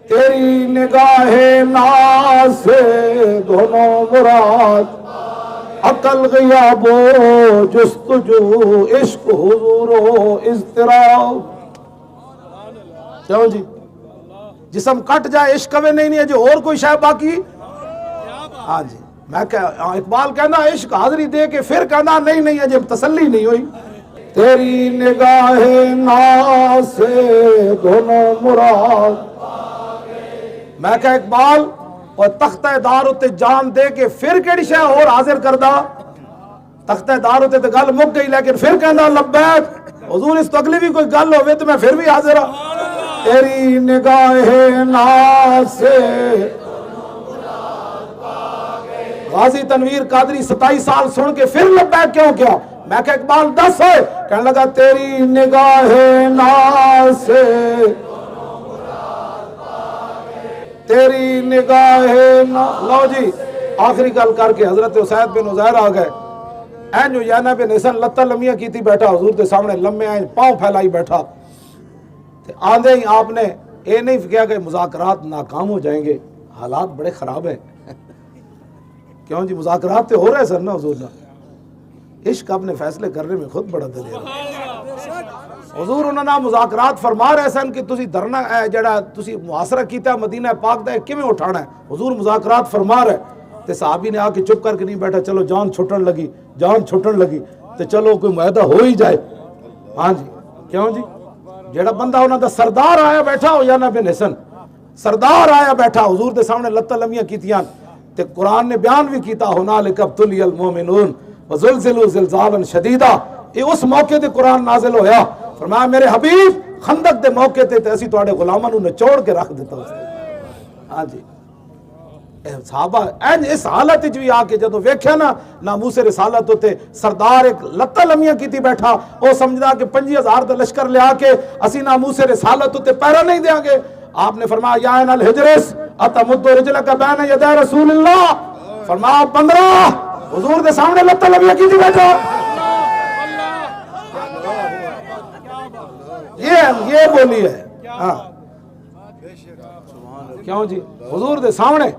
تیری نگاہ ناز سے دونوں مراد، عقل غیاب و جستجو، عشق حضور و اضطراب۔ کیوں جی؟ جسم کٹ جائے عشق میں نہیں ہے جو اور کوئی شے باقی۔ ہاں جی، میں اقبال کہنا عشق حاضری دے کے پھر کہنا نہیں ہے جب تسلی نہیں ہوئی۔ تیری نگاہ ناز سے دونوں مراد، میں کہ اقبال اور تختہ دار اتے جان دے کے پھر کیڑی شے اور حاضر کردہ؟ تختہ دار اتے تو گل مک گئی لیکن پھر کہنا لبیک حضور اس تو اگلی بھی کوئی گل ہوئے تو میں پھر بھی حاضر ہوں۔ تیری نگاہ ناز سے غازی تنویر قادری 27 سال سن کے پھر لبیک کیوں کیا؟ میں کہ اقبال 10 ہے، کہنے لگا تیری نگاہ ناز سے تیری نگاہ ناز۔ لو جی آخری گل کر کے حضرت اسید بن عزیر آ گئے، این جو یعنی بن حسن لتہ لمیاں کی تھی بیٹھا حضور کے سامنے لمے آئیں پاؤں پھیلائی بیٹھا، آندھے ہی آپ نے یہ نہیں کیا کہ مذاکرات ناکام ہو جائیں گے، حالات بڑے خراب ہیں۔ کیوں جی؟ مذاکرات تو ہو رہے سر نا حضور نا، عشق اپنے فیصلے کرنے میں خود بڑا دلیر ہے۔ حضور انہوں نے مذاکرات فرما رہے سن کہ تسی دھرنا جڑا تسی محاصرہ کیتا مدینہ پاک دا کیویں اٹھانا ہے، حضور مذاکرات فرما رہے تے صحابی نے آ کے چپ کر کے نہیں بیٹھا، چلو جان چھٹن لگی تے چلو کوئی معاہدہ ہو ہی جائے۔ ہاں جی، کیوں جی؟ جڑا بندہ انہاں دا سردار آیا بیٹھا ہو یا نہ بن حسن، سردار آیا بیٹھا حضور دے سامنے لتہ لمیاں کیتیاں تے قرآن نے بیان بھی کیتا ہنالک ابتلی المومنون وزلزلوا زلزالا شدیدا، یہ اس موقع تے قرآن نازل ہویا، فرمایا میرے حبیب خندق دے موقع تے اسی تواڈے غلاماں نوں نچوڑ کے رکھ دیتا اس۔ ہاں جی، صحابہ اس حالت وچ بھی آ کے جدوں ویکھیا نا ناموس رسالت تے سردار ایک لتہ لمیاں کیتی بیٹھا، وہ سمجھدا کہ 50,000 دا لشکر لے آ کے اسی ناموس رسالت تے پیرا نہیں دیاں گے۔ آپ نے فرمایا یا ان الحجرس اتمد رجلک بین یدی رسول اللہ، فرمایا 15 حضور دے سامنے لتہ لمیاں کیتی بیٹھا۔ یہ بولی ہے۔ ہاں کیوں جی؟ حضور دے سامنے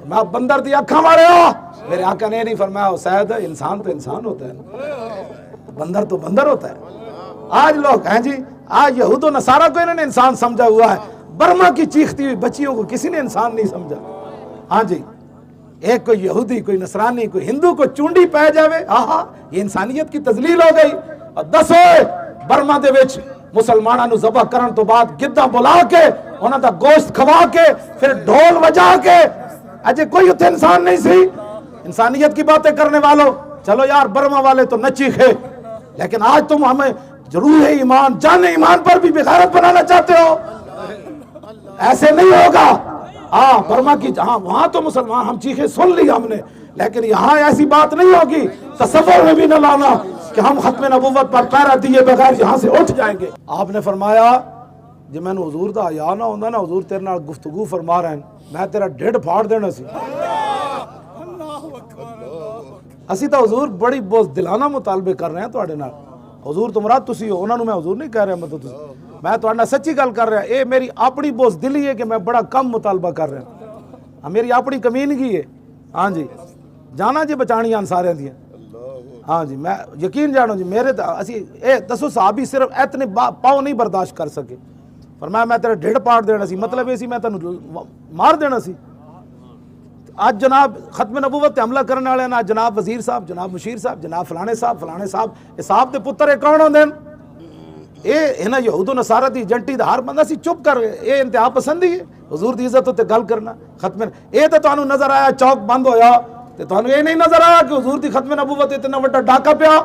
میں بندر دی اکھاں مارے ہو، میرے آقا نے نہیں فرمایا اسید انسان تو انسان ہوتا ہے، بندر تو بندر ہوتا ہے۔ آج لوگ ہیں جی، آج یہود و نصارہ کو انہوں نے انسان سمجھا ہوا ہے، برما کی چیختی ہوئی بچیوں کو کسی نے انسان نہیں سمجھا۔ ہاں جی، ایک کوئی یہودی کوئی نصرانی کوئی ہندو کو چونڈی پہ جاوے، آہا یہ انسانیت کی تذلیل ہو گئی۔ اور دسو برما دے وچ مسلمانوں نو ذبح کرن تو بعد گدھاں بلا کے انہاں دا گوشت کھوا کے پھر ڈھول بجا کے، اجے کوئی اتنے انسان نہیں سی؟ انسانیت کی باتیں کرنے والوں، چلو یار برما والے تو نہ چیخے، لیکن آج تم ہمیں ضرور ایمان جان ایمان پر بھی بغیرت بنانا چاہتے ہو، ایسے نہیں ہوگا۔ ہاں برما کی ہاں وہاں تو مسلمان ہم چیخے سن لی ہم نے، لیکن یہاں ایسی بات نہیں ہوگی، تصور میں بھی نہ لانا کہ ہم ختم نبوت پر پیرا دیے بغیر یہاں سے اٹھ جائیں گے۔ آپ نے فرمایا جب میں نے حضور دا حیا نہ ہوندا نا، حضور تیرے نال گفتگو فرما رہے ہیں، میں تیرا ڈھڈ پھاڑ دینا سی۔ اسی تو حضور بڑی بہت دلانہ مطالبے کر رہے ہیں تواڈے نال، حضور تو مراد تسی ہو، انہاں نوں میں حضور نہیں کہہ رہا، مطلب میں تواڈے نال سچی گل کر رہا، اے میری اپنی بہت دلی ہے کہ میں بڑا کم مطالبہ کر رہا، میری اپنی کمینگی ہے۔ ہاں جی، جانا جی بچانی آن سارے دیاں۔ ہاں جی، میں یقین جانو جی، میرے اسی اے دسو صحابی صرف اتنے پاؤں نہیں برداشت کر سکے، فرمایا میں تیرا ڈھڈ پاڑ دینا سی، مطلب یہ سی میں تینوں مار دینا سی۔ آج جناب ختم نبوت تے حملہ کرنے والے نا جناب وزیر صاحب، جناب مشیر صاحب، جناب فلانے صاحب، یہ صاحب دے پتر یہ کون ہوندے ہیں؟ یہ نا یہود و نصارہ دی ایجنٹی دا ہر بندہ سی چپ کر گئے، یہ انتہا پسندی ہے حضور دی عزت تے گل کرنا ختم۔ یہ تو تانوں نظر آیا چوک بند ہویا تے تانوں یہ نہیں نظر آیا کہ حضور دی ختم نبوت اتنا بڑا ڈاکہ پیا۔